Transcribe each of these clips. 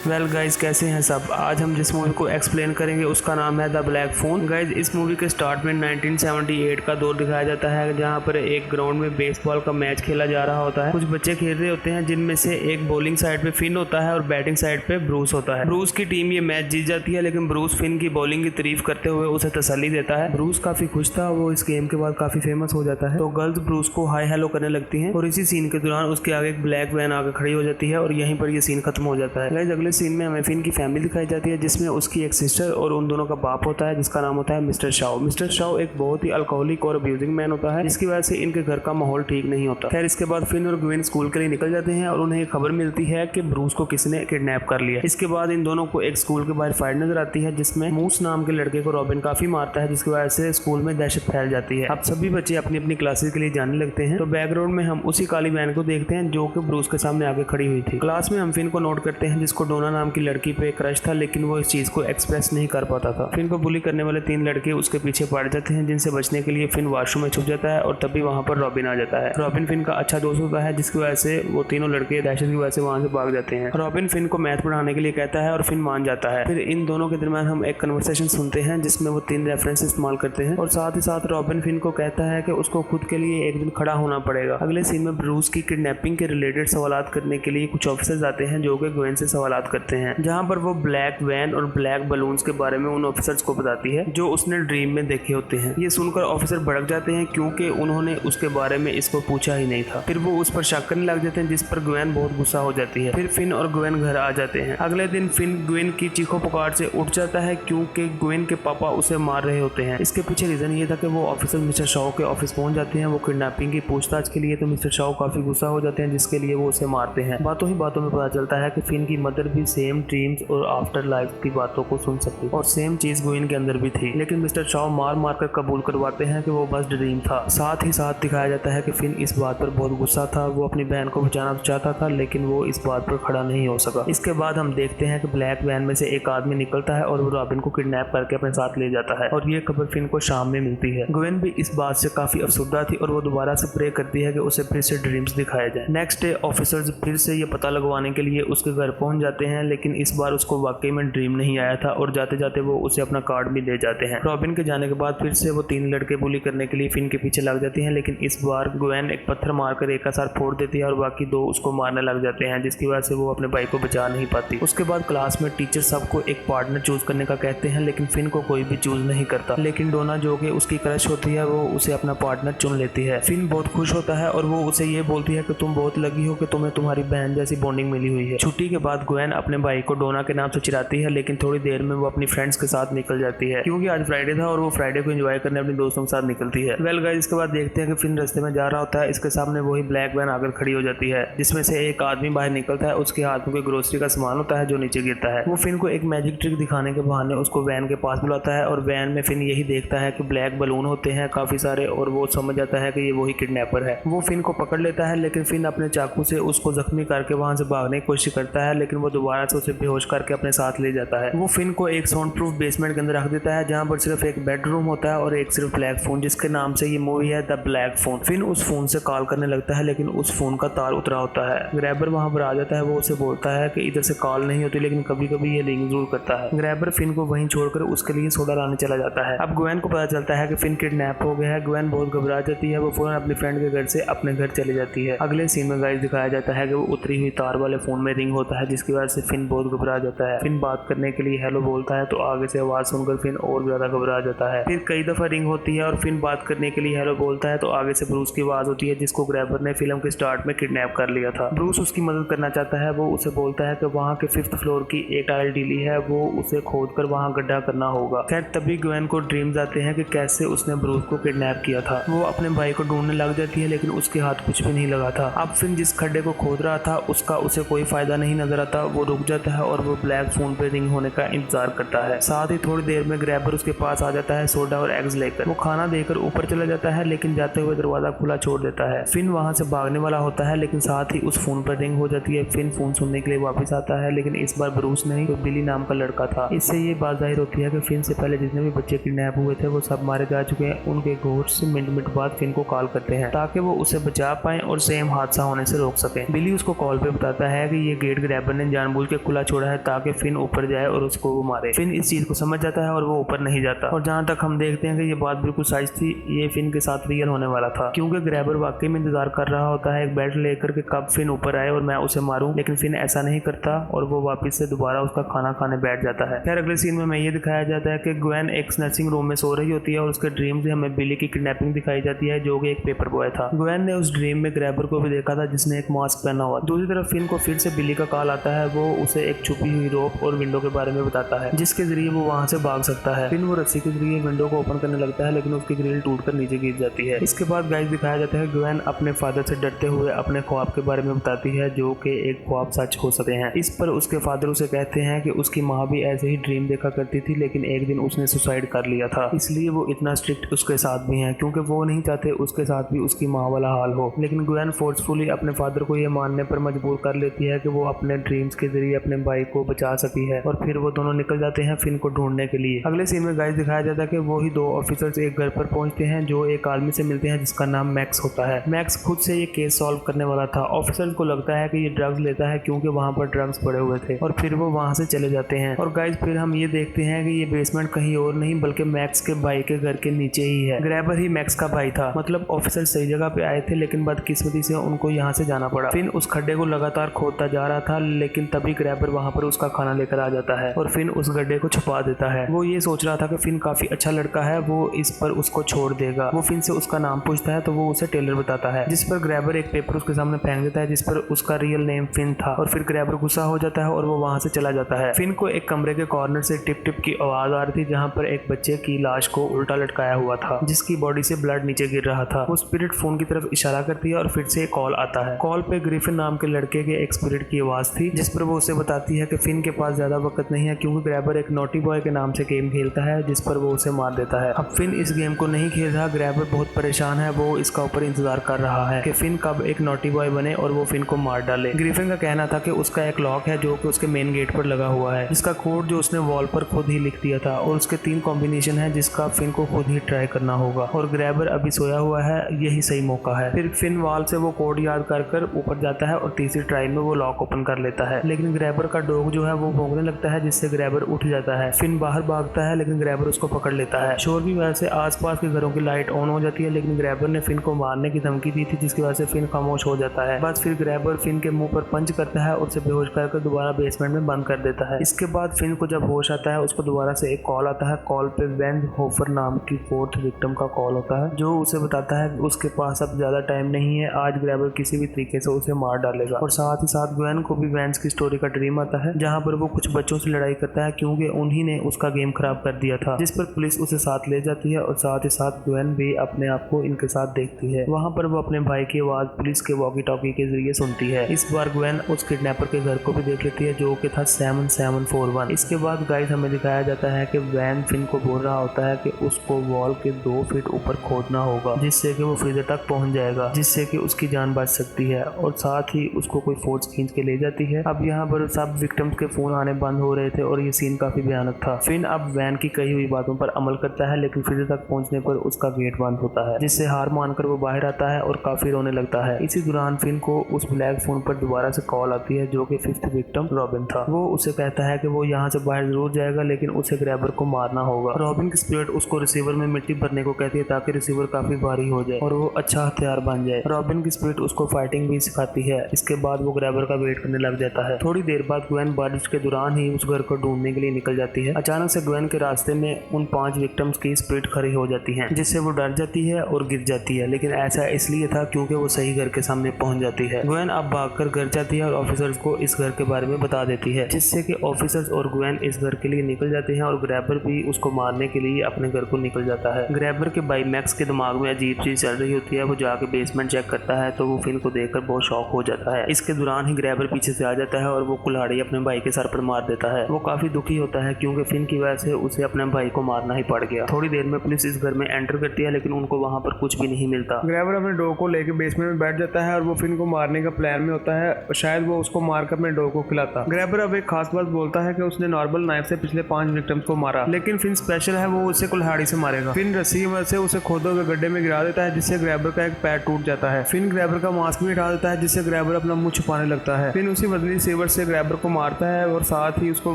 Well guys, कैसे हैं सब। आज हम जिस मूवी को एक्सप्लेन करेंगे उसका नाम है द ब्लैक फोन। गाइज, इस मूवी के स्टार्ट में 1978 का दौर दिखाया जाता है, जहां पर एक ग्राउंड में बेसबॉल का मैच खेला जा रहा होता है। कुछ बच्चे खेल रहे होते हैं, जिनमें से एक बॉलिंग साइड पे फिन होता है और बैटिंग साइड पे ब्रूस होता है। ब्रूस की टीम ये मैच जीत जाती है, लेकिन ब्रूस फिन की बॉलिंग की तारीफ करते हुए उसे तसल्ली देता है। ब्रूस काफी खुश था, वो इस गेम के बाद काफी फेमस हो जाता है। तो गर्ल्स ब्रूस को हाई हेलो करने लगती हैं और इसी सीन के दौरान उसके आगे एक ब्लैक वैन आकर खड़ी हो जाती है और यहीं पर ये सीन खत्म हो जाता है। गाइस, अगले सीन में हमें फिन की फैमिली दिखाई जाती है, जिसमें उसकी एक सिस्टर और उन दोनों का बाप होता है, जिसका नाम होता है मिस्टर शाओ। मिस्टर शाओ एक बहुत ही अल्कोहलिक और अब्यूजिंग मैन होता है, जिसकी वजह से इनके घर का माहौल ठीक नहीं होता। खैर, इसके बाद फिन और ग्वेन स्कूल के लिए निकल जाते हैं और उन्हें खबर मिलती है कि ब्रूस को किसी ने किडनैप कर लिया। इसके बाद इन दोनों को एक स्कूल के बाहर फाइट नजर आती है, जिसमें मूस नाम के लड़के को रॉबिन काफी मारता है, जिसकी वजह से स्कूल में दहशत फैल जाती है। अब सभी बच्चे अपनी अपनी क्लासेस के लिए जाने लगते हैं। तो बैकग्राउंड में हम उसी काली वैन को देखते हैं जो कि ब्रूस के सामने आगे खड़ी हुई थी। क्लास में हम फिन को नोट करते हैं, जिसको डोना नाम की लड़की पे क्रश था, लेकिन वो इस चीज को एक्सप्रेस नहीं कर पाता था। फिन को बुली करने वाले 3 लड़के उसके पीछे पड़ जाते हैं, जिनसे बचने के लिए फिन वॉशरूम में छुप जाता है और तभी वहां पर रॉबिन आ जाता है। रॉबिन फिन का अच्छा दोस्त होता है, जिसकी वजह से वो तीनों लड़के दहशत की वजह से वहां से भाग जाते हैं। रॉबिन फिन को मैथ पढ़ाने के लिए कहता है और फिन मान जाता है। फिर इन दोनों के दरमियान हम एक कन्वर्सेशन सुनते हैं, जिसमें वो 3 रेफरेंस इस्तेमाल करते हैं और साथ ही साथ रॉबिन फिन को कहता है कि उसको खुद के लिए एक दिन खड़ा होना पड़ेगा। अगले सीन में ब्रूस की किडनैपिंग के रिलेटेड सवालात करने के लिए कुछ ऑफिसर्स आते हैं, जो कि ग्वेन से सवालात करते हैं, जहां पर वो ब्लैक वैन और ब्लैक बलून्स के बारे में उन ऑफिसर्स को बताती है, जो उसने ड्रीम में देखे होते हैं। ये सुनकर ऑफिसर भड़क जाते हैं, क्योंकि उन्होंने उसके बारे में इसको पूछा ही नहीं था। फिर वो उस पर शक करने लग जाते हैं, जिस पर ग्वेन बहुत गुस्सा हो जाती है। फिर फिन और ग्वेन घर आ जाते हैं। अगले दिन फिन ग्वेन की चीखों पुकार से उठ जाता है, क्योंकि ग्वेन के पापा उसे मार रहे होते हैं। इसके पीछे रीजन ये था कि वो ऑफिसर मिस्टर शाओ के ऑफिस पहुंच जाते हैं, वो किडनैपिंग की पूछताछ के लिए। तो मिस्टर शाओ काफी गुस्सा हो जाते हैं, जिसके लिए वो उसे मारते हैं। बातों ही बातों में पता चलता है कि फिन की मदर भी सेम ड्रीम्स और आफ्टर लाइफ की बातों को सुन सकती और सेम चीज ग्वेन के अंदर भी थी, लेकिन मिस्टर शाओ मार मार कर कबूल करवाते हैं कि वो बस ड्रीम था। साथ ही साथ दिखाया जाता है कि फिन इस बात पर बहुत गुस्सा था, वो अपनी बहन को बचाना चाहता था, लेकिन वो इस बात पर खड़ा नहीं हो सका। इसके बाद हम देखते हैं कि ब्लैक वैन में से एक आदमी निकलता है और वो रॉबिन को किडनैप करके अपने साथ ले जाता है, और ये खबर फिन को शाम में मिलती है। ग्वेन भी इस बात से काफी अफसुर्दा थी और वो दोबारा से प्रे करती है कि उसे फिर से ड्रीम्स दिखाए जाए। नेक्स्ट डे ऑफिसर्स फिर से ये पता लगवाने के लिए उसके घर पहुंच जाते हैं, लेकिन इस बार उसको वाकई में ड्रीम नहीं आया था और जाते जाते वो उसे अपना कार्ड भी दे जाते हैं। रॉबिन के जाने के बाद फिर से वो 3 लड़के बुली करने के लिए फिन के पीछे लग जाती हैं, लेकिन इस बार ग्वेन एक पत्थर मारकर एक का सार फोड़ देती है और बाकी 2 उसको मारने लग जाते हैं, जिसकी वजह से वो अपने भाई को बचा नहीं पाती। उसके बाद क्लास में टीचर सबको एक पार्टनर चूज करने का कहते हैं, लेकिन फिन को कोई भी चूज नहीं करता। लेकिन डोना, जो कि उसकी क्रश होती है, वो उसे अपना पार्टनर चुन लेती है। फिन बहुत खुश होता है और वो उसे ये बोलती है कि तुम बहुत लकी हो कि तुम्हें तुम्हारी बहन जैसी बॉन्डिंग मिली हुई है। छुट्टी के बाद ग्वेन अपने भाई को डोना के नाम से चिढ़ाती है, लेकिन थोड़ी देर में वो अपनी फ्रेंड्स के साथ निकल जाती है, क्योंकि आज फ्राइडे था और वो फ्राइडे को एंजॉय करने अपने दोस्तों के साथ निकलती है। वेल गाइस, इसके बाद देखते हैं कि फिन रास्ते में जा रहा होता है, इसके सामने वही ब्लैक वैन आकर खड़ी हो जाती है, जिसमें से एक आदमी बाहर निकलता है। उसके हाथ में कोई ग्रोसरी का सामान होता है जो नीचे गिरता है। वो फिन को एक मैजिक ट्रिक दिखाने के बहाने उसको वैन के पास बुलाता है और वैन में फिन यही देखता है कि ब्लैक बलून होते हैं काफी सारे, और वो समझ जाता है कि ये वही किडनैपर है। वो फिन को पकड़ लेता है, लेकिन फिन अपने चाकू से उसको जख्मी करके वहां से भागने की कोशिश करता है, लेकिन वो दोबारा से उसे बेहोश करके अपने साथ ले जाता है। वो फिन को एक साउंड प्रूफ बेसमेंट के अंदर रख देता है, जहां पर सिर्फ एक बेडरूम होता है और एक सिर्फ ब्लैक फोन, जिसके नाम से ये मूवी है द ब्लैक फोन। फिन उस फोन से कॉल करने लगता है, लेकिन उस फोन का तार उतरा होता है। ग्रैबर वहां पर आ जाता है, वो उसे बोलता है कि इधर से कॉल नहीं होती, लेकिन कभी कभी ये रिंग जरूर करता है। ग्रैबर फिन को वहीं छोड़कर उसके लिए सोडा लाने चला जाता है। अब ग्वेन को पता चलता है कि फिन किडनैप हो गया है। ग्वेन बहुत घबरा जाती है, वो फौरन अपनी फ्रेंड के घर से अपने घर चली जाती है। अगले सीन में गाइस दिखाया जाता है कि वो उतरी हुई तार वाले फोन में रिंग होता है, जिसकी वजह से फिन बहुत घबरा जाता है। फिन बात करने के लिए हेलो बोलता है, तो आगे से आवाज सुनकर फिन और ज्यादा घबरा जाता है। फिर कई दफा रिंग होती है और फिन बात करने के लिए हेलो बोलता है, तो आगे से ब्रूस की आवाज होती है, जिसको ग्रैबर ने फिल्म के स्टार्ट में किडनैप कर लिया था। ब्रूस उसकी मदद करना चाहता है। वो उसे बोलता है कि वहाँ के 5th फ्लोर की एक टाइल ढीली है, वो उसे खोद कर वहाँ गड्ढा करना होगा। खैर, तभी ग्वेन को ड्रीम्स आते हैं कि कैसे उसने ब्रूस को किडनैप किया था। वो अपने भाई को ढूंढने लग जाती है, लेकिन उसके हाथ कुछ भी नहीं लगा था। अब फिन जिस खड्डे को खोद रहा था उसका उसे कोई फायदा नहीं नजर आता। वो रुक जाता है और वो ब्लैक फोन पे रिंग होने का इंतजार करता है। साथ ही थोड़ी देर में ग्रैबर उसके पास आ जाता है सोडा और एग्स लेकर। वो खाना देकर ऊपर चला जाता है, लेकिन जाते हुए दरवाजा खुला छोड़ देता है। फिन वहां से भागने वाला होता है, लेकिन साथ ही उस फोन पर रिंग हो जाती है। फिन फोन सुनने के लिए वापस आता है, लेकिन इस बार ब्रूस नहीं, तो बिली नाम का लड़का था। इससे ये बात जाहिर होती है कि फिन से पहले जितने भी बच्चे किडनैप हुए थे वो सब मारे जा चुके हैं। उनके घोस्ट मिनट बाद फिन को कॉल करते हैं, ताकि वो उसे बचा पाए और सेम हादसा होने से रोक सके। बिली उसको कॉल पे बताता है कि ये गेट ग्रैबर ने जानबूझ जानबूझ के खुला छोड़ा है ताकि फिन ऊपर जाए और उसको वो मारे। फिन इस चीज को समझ जाता है और वो ऊपर नहीं जाता। और जहाँ तक हम देखते हैं कि ये बात बिल्कुल सच थी, ये फिन के साथ रियल होने वाला था, क्योंकि ग्रैबर वाकई में इंतजार कर रहा होता है एक बेल्ट लेकर के कब फिन ऊपर आए और मैं उसे मारूं, लेकिन फिन ऐसा नहीं करता और वो वापस से दोबारा उसका खाना खाने बैठ जाता है। खैर अगले सीन में हमें ये दिखाया जाता है कि ग्वेन एक नर्सिंग रूम में सो रही होती है और उसके ड्रीम से हमें बिली की किडनैपिंग दिखाई जाती है जो कि एक पेपर बॉय था। ग्वेन ने उस ड्रीम में ग्रैबर को भी देखा था जिसने एक मास्क पहना हुआ। दूसरी तरफ फिन को फिर से बिली का कॉल आता है। वो उसे एक छुपी हुई रोप और विंडो के बारे में बताता है जिसके जरिए वो वहां से भाग सकता है। फिन वो रस्सी के जरिए विंडो को ओपन करने लगता है लेकिन उसकी ग्रिल टूटकर नीचे गिर जाती है। इसके बाद गाइस दिखाया जाता है ग्वेन अपने फादर से डरते हुए अपने ख्वाब के बारे में बताती है जो कि एक ख्वाब सच हो सकते हैं। इस पर उसके फादर उसे कहते हैं कि उसकी माँ भी ऐसे ही ड्रीम देखा करती थी लेकिन एक दिन उसने सुसाइड कर लिया था, इसलिए वो इतना स्ट्रिक्ट उसके साथ भी है क्योंकि वो नहीं चाहते उसके साथ भी उसकी माँ वाला हाल हो। लेकिन ग्वेन फोर्सफुली अपने फादर को ये मानने पर मजबूर कर लेती है कि वो अपने ड्रीम्स के जरिए अपने भाई को बचा सकी है और फिर वो दोनों निकल जाते हैं फिन को ढूंढने के लिए। अगले सीन में गाइस दिखाया जाता है कि वो ही दो ऑफिसर्स एक घर पर पहुंचते हैं जो एक आदमी से मिलते हैं जिसका नाम मैक्स होता है। मैक्स खुद से ये केस सॉल्व करने वाला था। ऑफिसर्स को लगता है कि ये ड्रग्स लेता है क्योंकि वहाँ पर ड्रग्स पड़े हुए थे और फिर वो वहाँ से चले जाते हैं। और गाइस फिर हम ये देखते हैं कि ये बेसमेंट कहीं और नहीं बल्कि मैक्स के भाई के घर के नीचे ही है। ग्रैबर ही मैक्स का भाई था। मतलब ऑफिसर सही जगह पे आए थे लेकिन बदकिस्मती से उनको यहाँ से जाना पड़ा। फिन उस खड्डे को लगातार खोदता जा रहा था लेकिन तभी ग्रैबर वहाँ पर उसका खाना लेकर आ जाता है और फिन उस गड्ढे को छुपा देता है। वो ये सोच रहा था कि फिन काफी अच्छा लड़का है, वो इस पर उसको छोड़ देगा। वो फिन से उसका नाम पूछता है तो वो उसे टेलर बताता है जिस पर ग्रैबर एक पेपर उसके सामने फेंक देता है जिस पर उसका रियल नेम फिन था और फिर ग्रैबर गुस्सा हो जाता है और वो वहाँ से चला जाता है। फिन को एक कमरे के कॉर्नर से टिप टिप की आवाज आ रही थी जहाँ पर एक बच्चे की लाश को उल्टा लटकाया हुआ था जिसकी बॉडी से ब्लड नीचे गिर रहा था। वो स्पिरिट फोन की तरफ इशारा करती है और फिर से कॉल आता है। कॉल पे ग्रिफिन नाम के लड़के के एक स्पिरिट की आवाज थी जिस पर वो उसे बताती है कि फिन के पास ज्यादा वक्त नहीं है क्योंकि ग्रैबर एक नोटी बॉय के नाम से गेम खेलता है जिस पर वो उसे मार देता है। अब फिन इस गेम को नहीं खेल रहा। ग्रैबर बहुत परेशान है। वो इसका ऊपर इंतजार कर रहा है कि फिन कब एक नोटी बॉय बने और वो फिन को मार डाले। ग्रिफिन का कहना था कि उसका एक लॉक है जो कि उसके मेन गेट पर लगा हुआ है जिसका कोड जो उसने वॉल पर खुद ही लिख दिया था और उसके 3 कॉम्बिनेशन है जिसका फिन को खुद ही ट्राई करना होगा और ग्रैबर अभी सोया हुआ है, यही सही मौका है। फिर फिन वॉल से वो कोड याद कर ऊपर जाता है और तीसरी ट्राई में वो लॉक ओपन कर लेता है लेकिन ग्रैबर का डॉग जो है वो भौंकने लगता है जिससे ग्रैबर उठ जाता है। फिन बाहर भागता है लेकिन ग्रैबर उसको पकड़ लेता है। शोर की वजह से आसपास के घरों की लाइट ऑन हो जाती है लेकिन ग्रैबर ने फिन को मारने की धमकी दी थी जिसकी वजह से फिन खामोश हो जाता है। बस फिर ग्रैबर फिन के मुंह पर पंच करता है और उसे बेहोश करके दोबारा बेसमेंट में बंद कर देता है। इसके बाद फिन को जब होश आता है उसको दोबारा से एक कॉल आता है। कॉल पे वेन होफर नाम की 4th विक्टिम का कॉल होता है जो उसे बताता है कि उसके पास अब ज्यादा टाइम नहीं है, आज ग्रैबर किसी भी तरीके से उसे मार डालेगा। और साथ ही साथ ग्वेन को भी वेंस की स्टोरी का ड्रीम आता है जहाँ पर वो कुछ बच्चों से लड़ाई करता है क्योंकि उन्हीं ने उसका गेम खराब कर दिया था जिस पर पुलिस उसे साथ ले जाती है और साथ ही साथ ग्वेन भी अपने आप को इनके साथ देखती है। वहाँ पर वो अपने भाई की आवाज पुलिस के वॉकी टॉकी के जरिए सुनती है। इस बार ग्वेन उस किडनैपर के घर को भी देख लेती है जो कि था 7741। इसके बाद गाइस हमें दिखाया जाता है कि वैन फिन को बोल रहा होता है कि उसको वॉल के 2 फीट ऊपर खोदना होगा जिससे कि वो फ्रीजर तक पहुंच जाएगा जिससे कि उसकी जान बच सकती है और साथ ही उसको कोई फोर्स खींच के ले जाती है। अब यहाँ पर सब विक्टिम्स के फोन आने बंद हो रहे थे और ये सीन काफी भयानक था। फिन अब वैन की कही हुई बातों पर अमल करता है लेकिन फ्रीजर तक पहुंचने पर उसका गेट बंद होता है जिससे हार मानकर वो बाहर आता है और काफी रोने लगता है। इसी दौरान फिन को उस ब्लैक फोन पर दोबारा से कॉल आती है जो कि 5th विक्टिम रॉबिन था। वो उसे कहता है कि वो यहाँ से बाहर जरूर जाएगा लेकिन उसे ग्रैबर को मारना होगा। रॉबिन की स्पिरिट उसको रिसीवर में मिट्टी भरने को कहती है ताकि रिसीवर काफी भारी हो जाए और वो अच्छा हथियार बन जाए। रॉबिन की स्पिरिट उसको फाइटिंग भी सिखाती है। इसके बाद वो ग्रैबर का वेट करने लग जाता है। थोड़ी देर बाद ग्वेन बारिश के दौरान ही उस घर को ढूंढने के लिए निकल जाती है। अचानक से ग्वेन के रास्ते में उन 5 विक्टिम्स की स्पिरिट खड़ी हो जाती है जिससे वो डर जाती है और गिर जाती है लेकिन ऐसा इसलिए था क्योंकि वो सही घर के सामने पहुंच जाती है। ग्वेन अब भागकर घर जाती है और ऑफिसर्स को इस घर के बारे में बता देती है जिससे कि ऑफिसर्स और ग्वेन इस घर के लिए निकल जाते हैं और ग्रैबर भी उसको मारने के लिए अपने घर को निकल जाता है। ग्रैबर के भाई मैक्स के दिमाग में अजीब चीज चल रही होती है। वो जाके बेसमेंट चेक करता है तो वो फिन को देखकर बहुत शॉक हो जाता है। इसके दौरान ही ग्रैबर पीछे से आ जाता है और वो कुल्हाड़ी अपने भाई के सर पर मार देता है। वो काफी दुखी होता है क्योंकि फिन की वजह से उसे अपने भाई को मारना ही पड़ गया। थोड़ी देर में पुलिस इस घर में एंटर करती है लेकिन उनको वहाँ पर कुछ भी नहीं मिलता। ग्रैबर अपने डॉग को लेकर बेसमेंट में बैठ जाता है और वो फिन को मारने का प्लान में होता है और शायद वो उसको मारकर अपने डॉग को खिलाता। ग्रैबर अब एक खास बात बोलता है कि उसने नॉर्मल नाइफ से पिछले 5 विक्टिम्स को मारा लेकिन फिन स्पेशल है, वो उसे कुल्हाड़ी से मारेगा। फिन रस्सी की मदद से उसे खोदे हुए गड्ढे में गिरा देता है जिससे ग्रैबर का एक पैर टूट जाता है। फिन ग्रैबर का मास्क भी हटा देता है जिससे ग्रैबर अपना मुंह छुपाने लगता है। फिन उसी बदली से रिसीवर से ग्रैबर को मारता है और साथ ही उसको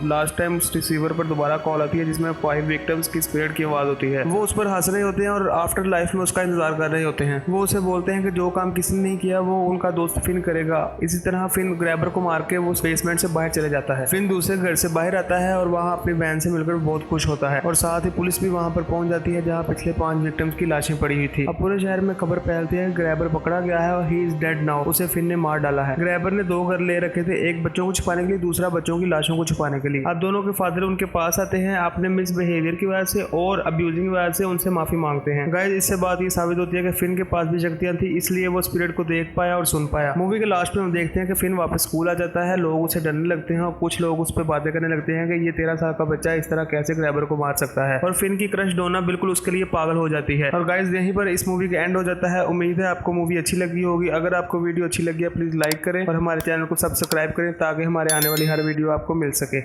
लास्ट टाइम उस रिसीवर पर दोबारा कॉल आती है जिसमें 5 विक्टिम्स की स्पिरिट की आवाज होती है। वो उस पर हंस रहे होते हैं और आफ्टर लाइफ में उसका इंतजार कर रहे होते हैं। वो उसे बोलते हैं कि जो काम किसी ने नहीं किया वो उनका दोस्त फिन करेगा। इसी तरह फिन ग्रैबर को मार के वो बेसमेंट से बाहर चले जाता है। फिन दूसरे घर से बाहर आता है और वहाँ अपनी वैन से मिलकर बहुत खुश होता है और साथ ही पुलिस भी वहाँ पर पहुंच जाती है जहाँ पिछले 5 विक्टिम्स की लाशें पड़ी हुई थी। अब पूरे शहर में खबर फैलती है ग्रैबर पकड़ा गया है और ही इज डेड नाउ। उसे फिन ने मार डाला है। ग्रैबर ने 2 घर ले रखे थे, एक बच्चों को छुपाने के लिए, दूसरा बच्चों की लाशों को छुपाने के लिए। अब दोनों के फादर उनके पास आते हैं अपने मिसबिहेवियर की वजह से और अब्यूजिंग की वजह से उनसे माफी मांगते हैं। गाइस इससे बात ये साबित होती है कि फिन के पास भी शक्तियां थी, इसलिए वो स्पिरिट को देख पाया और सुन पाया। मूवी के लास्ट में हम देखते हैं कि फिन वापस स्कूल आ जाता है। लोग उसे डरने लगते हैं और कुछ लोग उस पर बातें करने लगते हैं कि ये 13 साल का बच्चा इस तरह कैसे ग्रैबर को मार सकता है। और फिन की क्रश डोना बिल्कुल उसके लिए पागल हो जाती है। और गाइस यहीं पर इस मूवी का एंड हो जाता है। उम्मीद है आपको मूवी अच्छी लगी होगी। अगर आपको वीडियो अच्छी लगी है प्लीज लाइक करें और हमारे चैनल को सब्सक्राइब करें ताकि हमारे आने वाली हर वीडियो आपको मिल सके।